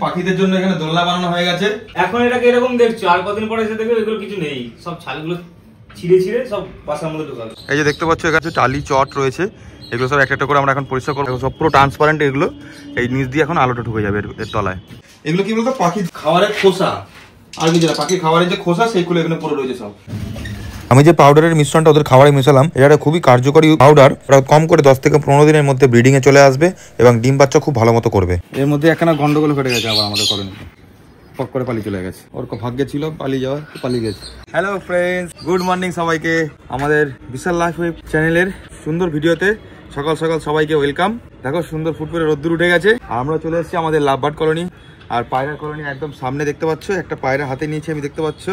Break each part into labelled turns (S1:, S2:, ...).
S1: পাখিদের জন্য এখানে দোলনা বানানো হয়ে গেছে।
S2: এখন এটাকে এরকম দেখছো, আর কদিন পরে এসে দেখবে এগুলো কিছু নেই, সব ছালগুলো ছিঁড়ে ছিঁড়ে সব বাসার মধ্যে ঢোকাবে।
S1: এই যে দেখতে পাচ্ছ এখানে টালি চট রয়েছে, এগুলো সব একটা করে আমরা এখন পরিষ্কার করবো। সব পুরো ট্রান্সপারেন্ট, এগুলো এই নিচ দিয়ে এখন আলোটা ঢুকে যাবে এর তলায়। এগুলো কি বলতো, পাখি খাবারের খোসা, আর কিছু না, পাখি খাবারের যে খোসা সেইগুলো এখানে পড়ে রয়েছে সব। আমি যে পাউডারের মিশ্রণটা ওদের খাবারে মেশালাম, এটা খুবই কার্যকরী পাউডার। ওরা কম করে 10 থেকে 15 দিনের মধ্যে ব্রিডিং এ চলে আসবে এবং ডিম বাচ্চা খুব ভালো মতো করবে। এর মধ্যে একখানা গন্ডগোল ঘটে গেছে আবার আমাদের কলোনিতে, পক করে পালিয়ে চলে গেছে। ওর ভাগ্যে ছিল পালিয়ে যাওয়ার, পালিয়ে গেছে। হ্যালো ফ্রেন্ডস, গুড মর্নিং সবাইকে আমাদের বিশাল লাইফ চ্যানেলের সুন্দর ভিডিওতে সকাল সকাল সবাইকে ওয়েলকাম। দেখো সুন্দর ফুটফুটে রোদ্দুর উঠে গেছে, আমরা চলে এসেছি আমাদের লাভবার্ড কলোনি। আর পায়রার কলোনি একদম সামনে দেখতে পাচ্ছ, একটা পায়রা হাতে নিয়েছি আমি, দেখতে পাচ্ছ।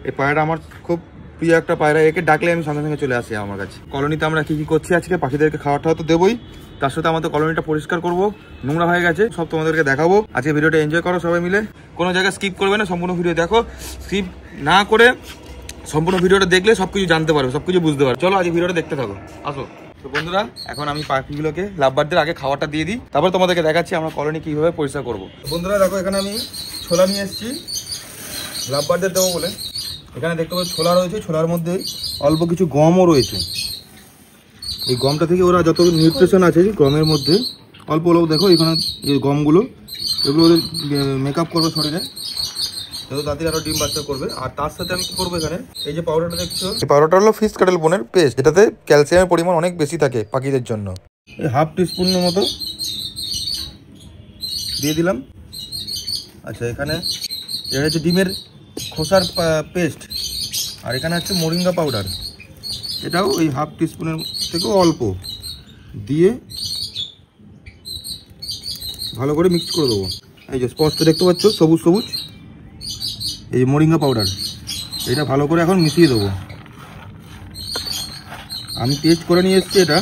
S1: এই পায়রাটা আমার খুব প্রিয় একটা পায়রা, একে ডাকলে আমি সঙ্গে সঙ্গে চলে আসি আমার কাছে। কলোনিতে আমরা কি কি করছি আজকে, পাখিদেরকে খাওয়াটা তো দেবোই, তার সাথে আমাদের কলোনিটা পরিষ্কার করব, নোংরা হয়ে গেছে সব তোমাদেরকে দেখাবো। আজকে ভিডিওটা এনজয় করো সবাই মিলে, কোনো জায়গায় স্কিপ করবে না, সম্পূর্ণ ভিডিও দেখো। স্কিপ না করে সম্পূর্ণ ভিডিওটা দেখলে সবকিছু জানতে পারবে, সবকিছু বুঝতে পারবে। চলো আজ ভিডিওটা দেখতে থাকো, আসো। তো বন্ধুরা, এখন আমি পাখিগুলোকে লাভবার্ডদের আগে খাওয়াটা দিয়ে দিই, তারপর তোমাদেরকে দেখাচ্ছি আমরা কলোনি কিভাবে পরিষ্কার করবো। বন্ধুরা দেখো, এখানে আমি ছোলা নিয়ে এসেছি লাভবার্ডদের দেবো বলে। এখানে দেখতে পাচ্ছি ছোলা রয়েছে, ছোলার মধ্যে অল্প কিছু গমও রয়েছে। এই গমটা থেকে ওরা যত নিউট্রিশন আছে গমের মধ্যে অল্প অল্প, দেখো এখানে এই গমগুলো, এগুলো ওদের মেকআপ করবে শরীরে, যত তাড়াতাড়ি আরো ডিম বাচ্চা করবে। আর তার সাথে আমি কি করবো, এখানে এই যে পাউডারটা দেখছো, এই পাউডারটা হলো ফিশ কাটেল বোনের পেস্ট, যেটাতে ক্যালসিয়ামের পরিমাণ অনেক বেশি থাকে পাখিদের জন্য। এই হাফ টিস্পুনের মতো দিয়ে দিলাম। আচ্ছা, এখানে এটা হচ্ছে ডিমের খোসার পেস্ট, আর এখানে হচ্ছে মোরিঙ্গা পাউডার, এটাও ওই হাফ টিস্পুনের থেকেও অল্প দিয়ে ভালো করে মিক্স করে দেবো। এই যে স্পষ্ট দেখতে পাচ্ছ সবুজ সবুজ, এই যে মোরিঙ্গা পাউডার, এটা ভালো করে এখন মিশিয়ে দেবো। আমি টেস্ট করে নিয়ে এসেছি, এটা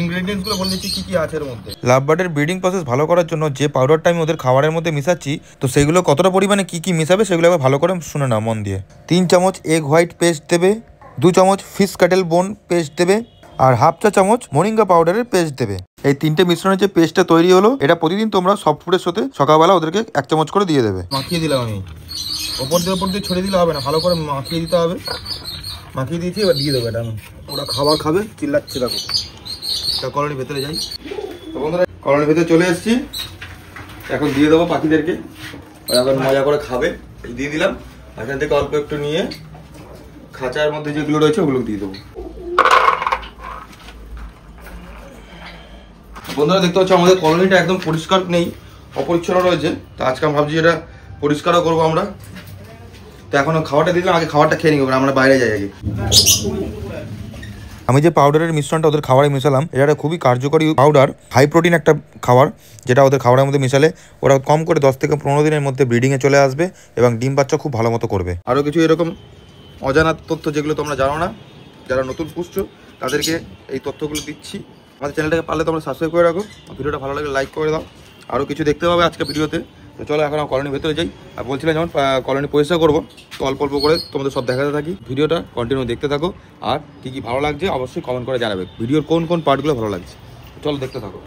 S1: ইনগ্রেডিয়েন্টসগুলো বলে দিচ্ছি কি কি আছে এর মধ্যে। লাভবার্ডের ব্রিডিং প্রসেস ভালো করার জন্য যে পাউডারটা আমি ওদের খাবারের মধ্যে মিশাচ্ছি, তো সেগুলো কতটা পরিমাণে কি কি মিশাবে সেগুলো আবার ভালো করে শুনে নাও মন দিয়ে। 3 চামচ এগ হোয়াইট পেস্ট দেবে, 2 চামচ ফিশ কাটেল বোন পেস্ট দেবে, আর হাফ চা চামচ মোরিঙ্গা পাউডারের পেস্ট দেবে। এই 3টে মিশ্রণের যে পেস্টটা তৈরি হলো, এটা প্রতিদিন তোমরা সফট ফুডের সাথে সকালবেলা ওদেরকে 1 চামচ করে দিয়ে দেবে। মাখিয়ে দিলাম আমি, ওপর দিয়ে ছড়িয়ে দিলে হবে না, ভালো করে মাখিয়ে দিতে হবে। মাখিয়ে দিয়েছি, এবার দিয়ে দেবো এটা আমি। ওরা খাবার খাবে, চিল্লাচ্ছে দেখো। কলোনির ভেতরে যাই। তো বন্ধুরা, কলোনির ভেতরে চলে এসেছি, এখন দিয়ে দেবো পাখিদেরকে, ওরা এখন মজা করে খাবে। দিয়ে দিলাম, এখান থেকে অল্প একটু নিয়ে খাঁচার মধ্যে যেগুলো রয়েছে ওগুলো দিয়ে দেবো। বন্ধুরা দেখতে পাচ্ছ আমাদের কলোনিটা একদম পরিষ্কার নেই, অপরিচ্ছন্ন রয়েছে। তো আজকে আমি ভাবছি এটা পরিষ্কারও করবো আমরা। তো এখনো খাবারটা দিলাম, আগে খাবারটা খেয়ে নিবো, আমরা বাইরে যাই আগে। আমি যে পাউডারের মিশ্রণটা ওদের খাবারে মেশালাম, এটা খুবই কার্যকরী পাউডার, হাই প্রোটিন একটা খাবার, যেটা ওদের খাবারের মধ্যে মেশালে ওরা কম করে 10 থেকে 15 দিনের মধ্যে ব্রিডিংয়ে চলে আসবে এবং ডিম বাচ্চা খুব ভালো মতো করবে। আরও কিছু এরকম অজানা তথ্য যেগুলো তোমরা জানো না, যারা নতুন পুষছো তাদেরকে এই তথ্যগুলো দিচ্ছি। আমাদের চ্যানেলটাকে পারলে তোমরা সাবস্ক্রাইব করে রাখো, ভিডিওটা ভালো লাগলে লাইক করে দাও। আরও কিছু দেখতে পাবে আজকে ভিডিওতে। তো চলো এখন কলোনির ভেতরে যাই। আর বলছিলাম যখন কলোনি পরিষ্কার করবো, তো অল্প অল্প করে তোমাদের সব দেখাতে থাকি, ভিডিওটা কন্টিনিউ দেখতে থাকো। আর কি কি ভালো লাগছে অবশ্যই কমেন্ট করে জানাবে, ভিডিওর কোন কোন পার্টগুলো ভালো লাগছে। চলো দেখতে থাকো।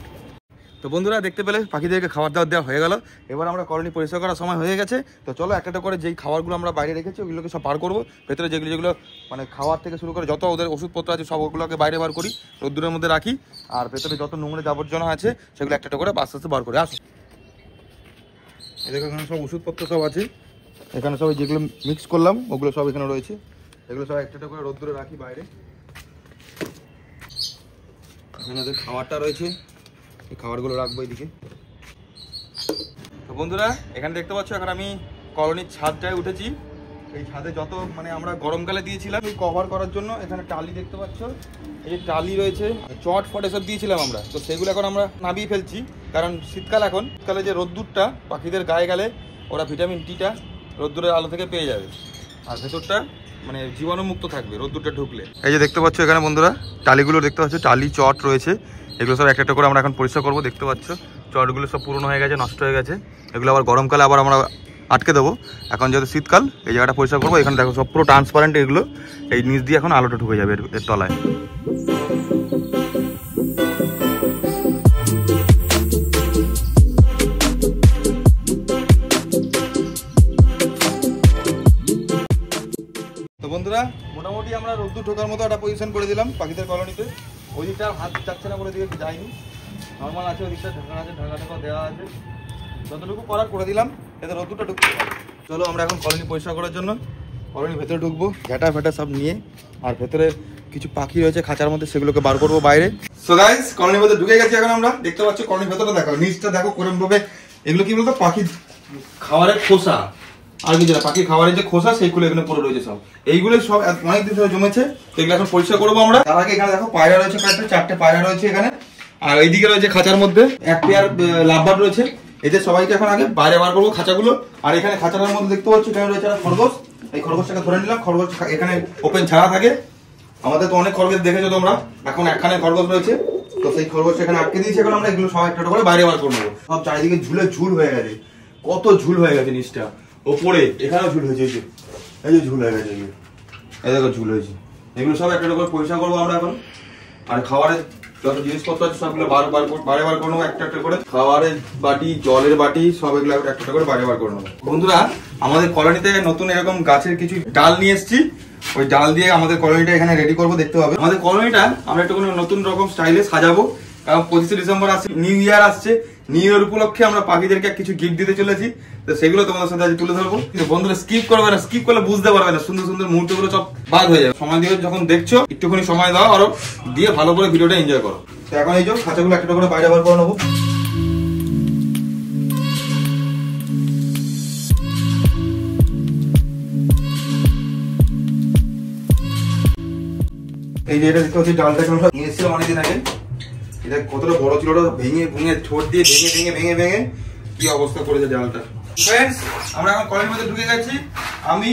S1: তো বন্ধুরা দেখতে পেলে পাখিদেরকে খাবার দাবার দেওয়া হয়ে গেল, এবার আমরা কলোনি পরিষ্কার করার সময় হয়ে গেছে। তো চলো একটা করে যেই খাবারগুলো আমরা বাইরে রেখেছি ওগুলোকে সব বার করবো। ভেতরে যেগুলো মানে খাওয়ার থেকে শুরু করে যত ওদের ওষুধপত্র আছে সব ওগুলোকে বাইরে বার করি, রোদ্দুরের মধ্যে রাখি। আর ভেতরে যত নোংরা আবর্জনা আছে সেগুলো একটা করে আস্তে আস্তে বার করে আসো। এখানে সব ওষুধপত্র সব আছে, এখানে সব যেগুলো মিক্স করলাম ওগুলো সব এখানে রয়েছে, এগুলো সব একটা করে রোদ্দুরে রাখি বাইরে। এখানে ওদের খাবারটা রয়েছে, এই খাবারগুলো রাখবো এইদিকে। তো বন্ধুরা এখানে দেখতে পাচ্ছ, এখন আমি কলোনির ছাদটায় উঠেছি। এই ছাদে যত মানে আমরা গরমকালে দিয়েছিলাম এই কভার করার জন্য, এখানে টালি দেখতে পাচ্ছ, এই যে টালি রয়েছে, চট ফট এসব দিয়েছিলাম আমরা। তো সেগুলো এখন আমরা নামিয়ে ফেলছি, কারণ শীতকাল, এখন শীতকালে যে রোদ্দুরটা পাখিদের গায়ে গেলে ওরা ভিটামিন ডিটা রোদ্দুরের আলো থেকে পেয়ে যাবে, আর ভেতরটা মানে জীবাণুমুক্ত থাকবে রোদ্দুরটা ঢুকলে। এই যে দেখতে পাচ্ছ এখানে বন্ধুরা টালিগুলো দেখতে পাচ্ছ, টালি চট রয়েছে, এগুলো সব একটা করে আমরা এখন পরিষ্কার করবো। দেখতে পাচ্ছ চটগুলো সব পুরনো হয়ে গেছে, নষ্ট হয়ে গেছে, এগুলো আবার গরমকালে আবার আমরা আটকে দেবো। এখন যেহেতু শীতকাল, এই জায়গাটা পরিষ্কার করবো। এখানে দেখো সব পুরো ট্রান্সপারেন্ট, এগুলো এই নিচ দিয়ে এখন আলোটা ঢুকে যাবে এর তলায়। বন্ধুরা মোটামুটি আমরা রোদ্দুর ঠোকার মতো একটা পজিশন করে দিলাম পাখিদের কলোনিতে। ওই দিকটা হাত যাচ্ছে না বলে দিকে যায়নি, নর্মাল আছে। ওই দিকটা ঢাকা আছে, ঢাকা ঢাকা দেওয়া আছে, যতটুকু করার করে দিলাম, এতে রোদ্দুরটা ঢুকতে পারে। চলো আমরা এখন কলোনি পরিষ্কার করার জন্য কলোনির ভেতরে ঢুকবো, ঘ্যাটা ফ্যাটা সব নিয়ে। আর ভেতরে কিছু পাখি রয়েছে খাঁচার মধ্যে, সেগুলোকে বার করবো বাইরে। সো গাইস কলোনির ভেতরে ঢুকে গেছি এখন আমরা। দেখতে পাচ্ছ কলোনির ভেতরে দেখো, নিচটা দেখো কোরম ভাবে। এগুলো কি বলতো, পাখি খাবারের খোসা, আর কিছু না, পাখি খাবারের যে খোসা সেইগুলো এখানে পড়ে রয়েছে সব। এইগুলো সব অনেক দিন ধরে জমেছে, এগুলো এখন পরিষ্কার করবো আমরা। তার আগে এখানে দেখো পায়রা রয়েছে কয়েকটা, 4টে পায়রা রয়েছে এখানে। আর এইদিকে রয়েছে খাঁচার মধ্যে এক পেয়ার লাভবার্ড রয়েছে। এদের সবাইকে এখন আগে বাইরে বার করবো খাঁচাগুলো। আর এখানে খাঁচাটার মধ্যে দেখতে পাচ্ছি এখানে রয়েছে একটা খরগোশ। এই খরগোশটাকে ধরে নিলাম, খরগোশ এখানে ওপেন ছাড়া থাকে। আমাদের তো অনেক খরগোশ দেখেছো তোমরা, এখন একখানে খরগোশ রয়েছে, তো সেই খরগোশ এখানে আটকে দিয়েছি। এখন আমরা এগুলো সব একটা করে বাইরে বার করে নেবো। সব চারিদিকে ঝুলে ঝুল হয়ে গেছে, কত ঝুল হয়ে গেছে নিচটা, ওপরে এখানেও ঝুল হয়েছে, এই যে ঝুল হয়ে গেছে, এই দেখো ঝুল হয়েছে। এগুলো সব একটা করে পরিষ্কার করবো আমরা এখন। আর খাবারের যত জিনিসপত্র আছে সবগুলো বারে বার করে নেবো, একটা একটা করে। খাবারের বাটি, জলের বাটি, সব এগুলো একটা করে বাইরে বার করে নেবো। বন্ধুরা আমাদের কলোনিতে নতুন এরকম গাছের কিছু ডাল নিয়ে এসেছি, ওই ডাল দিয়ে আমাদের কলোনিটা এখানে রেডি করবো। দেখতে হবে আমাদের কলোনিটা আমরা একটু নতুন রকম স্টাইলে সাজাবো, কারণ 25শে ডিসেম্বর আসছে, নিউ ইয়ার আসছে। নিউ ইয়ার উপলক্ষে আমরা পাখিদেরকে কিছু গিফট দিতে চলেছি, তো সেগুলো তোমাদের সাথে আজ তুলে ধরবো। কিন্তু বন্ধুরা স্কিপ করবে না, স্কিপ করলে বুঝতে পারবে না, সুন্দর সুন্দর মুহূর্তগুলো সব বাদ হয়ে যাবে। সময় দিয়ে যখন দেখছো একটুখানি সময় দাও, আরো দিয়ে ভালো করে ভিডিওটা এনজয় করো। তো এখন এই যে খাঁচাগুলো একটা করে বাইরে বার করে নেবো। এই যে এটা দেখতে পাচ্ছি ডালটাকে আমরা নিয়ে এসেছিলাম অনেকদিন আগে। এটা কতটা বড় ছিল, ওটা ভেঙে ভেঙে ঠোঁট দিয়ে ভেঙে কি অবস্থা করেছে ডালটা। ফ্রেন্ডস আমরা এখন কলের মধ্যে ঢুকে গেছি। আমি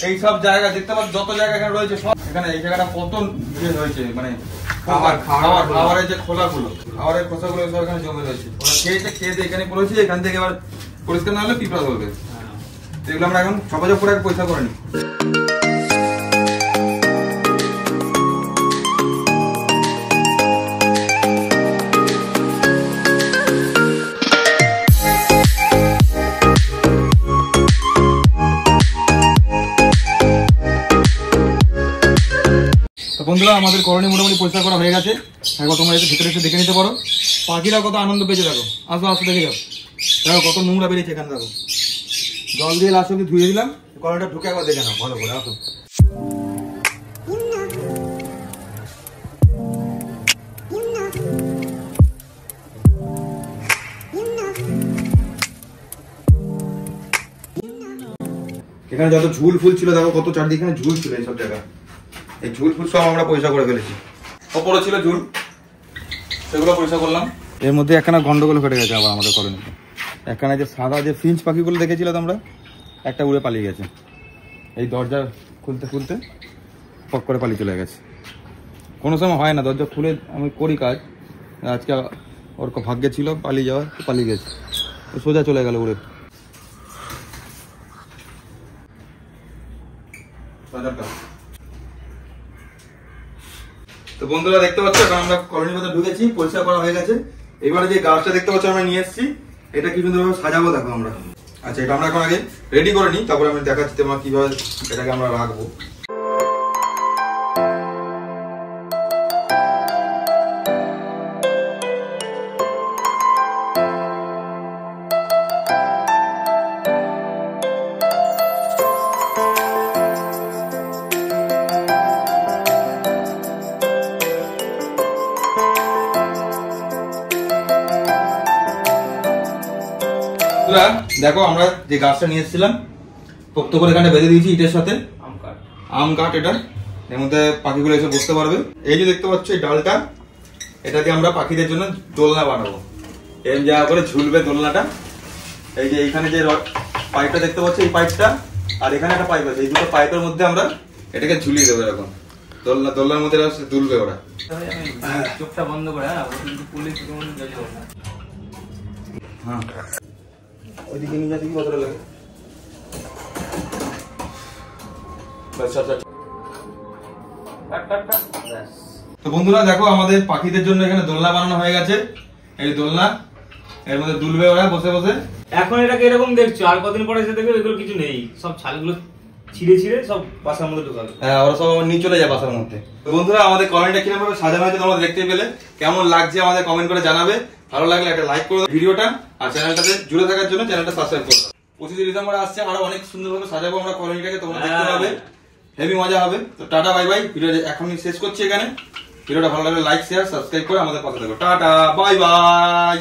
S1: এই সব জায়গা দেখতে পাচ্ছি, যত জায়গা এখানে রয়েছে সব, এখানে এই জায়গাটা কত হয়েছে, মানে খাবারের যে খোলাগুলো, খাবারের খোসাগুলো সব এখানে জমে রয়েছে। ওরা খেয়ে এখানে পড়েছে, এখান থেকে এবার পরিষ্কার না হলে পিঁপড়া ধরবে। এগুলো আমরা এখন সবাই করে পয়সা করে নিই। বন্ধুরা আমাদের কলোনি মোটামুটি পরিষ্কার করা হয়ে গেছে। একবার তোমরা এসে ভেতরে এসে দেখে নিতে পারো, পাখিরা কত আনন্দ পেয়েছে। দেখো আসো আসো দেখে যাও, দেখো কত নোংরা বেরিয়েছে এখানে। দেখো জল দিয়ে লাস্ট অব্দি ধুয়ে দিলাম, কলোনিটা ঢুকে একবার দেখে নাও ভালো করে। আসো এখানে যত ঝুল ফুল ছিল দেখো, কত চারদিকে ঝুল ছিল এইসব জায়গায়। এই ঝুল ফুল সব আমরা পরিষ্কার করে ফেলেছি। ওপরে ছিল ঝুল, সেগুলো পরিষ্কার করলাম। এর মধ্যে একখানা গন্ডগোল ঘটে গেছে আবার আমাদের কলোনিতে। একখানা যে সাদা যে ফিঞ্চ পাখিগুলো দেখেছিলাম আমরা, একটা উড়ে পালিয়ে গেছে। এই দরজা খুলতে খুলতে পক করে পালিয়ে চলে গেছে। কোনো সময় হয় না, দরজা খুলে আমি করি কাজ, আজকে ওর ভাগ্যে ছিল পালিয়ে যাওয়ার, পালিয়ে গেছে, সোজা চলে গেল উড়ে। তো বন্ধুরা দেখতে পাচ্ছ এখন আমরা কলোনির মধ্যে ঢুকেছি, পরিষ্কার করা হয়ে গেছে। এবারে যে গাছটা দেখতে পাচ্ছ আমরা নিয়ে এসেছি, এটা কি সুন্দরভাবে সাজাবো দেখো আমরা। আচ্ছা এটা আমরা এখন আগে রেডি করে নিই, তারপরে আমি দেখাচ্ছি তোমার কিভাবে এটাকে আমরা রাখবো। দেখো আমরা যে গাছটা নিয়ে এসেছিলাম পোক্ত করে এখানে বেঁধে দিয়েছি ইটের সাথে, আম কাঠ। এটা এর মধ্যে পাখিগুলো এসে বসতে পারবে। এই যে দেখতে পাচ্ছ এই ডালটা, এটা দিয়ে আমরা পাখিদের জন্য দোলনা বানাবো। এরকম জায়গা করে ঝুলবে দোলনাটা। এই যে এইখানে যে পাইপটা দেখতে পাচ্ছ, এই পাইপটা আর এখানে একটা পাইপ আছে, এই দুটো পাইপের মধ্যে আমরা এটাকে ঝুলিয়ে দেবো। এরকম দোলনার মধ্যে দুলবে ওরা।
S2: চোখটা বন্ধ করে,
S1: হ্যাঁ ওইদিকে নিয়ে যাতে কি কতটা লাগে। তো বন্ধুরা দেখো আমাদের পাখিদের জন্য এখানে দোলনা বানানো হয়ে গেছে। এই দোলনা, এর মধ্যে দুলবে ওরা বসে বসে।
S2: এখন এটাকে এরকম দেখছো, আর কদিন পরে এসে দেখবে এগুলো কিছু নেই, সব ছালগুলো ছিঁড়ে ছিঁড়ে সব বাসার মধ্যে ঢোকাবে।
S1: হ্যাঁ, ওরা সব নিয়ে চলে যায় বাসার মধ্যে। তো বন্ধুরা, আমাদের কলোনিটা কিরকম ভাবে সাজানো হয়েছে তোমরা দেখতে পেলে। কেমন লাগছে আমাদের কমেন্ট করে জানাবে। ভালো লাগলে একটা লাইক করে দাও ভিডিওটা, আর চ্যানেলটাতে জুড়ে থাকার জন্য চ্যানেলটা সাবস্ক্রাইব করে দাও। 25 ডিসেম্বর আসছে, আরো অনেক সুন্দরভাবে সাজাবো আমরা কলোনিটাকে, তোমরা দেখতে পাবে, হেভি মজা হবে। তো টাটা বাই বাই, ভিডিও এখনই শেষ করছি এখানে। ভিডিওটা ভালো লাগলে লাইক শেয়ার সাবস্ক্রাইব করে আমাদের পাশে থাকো। Tata bye bye.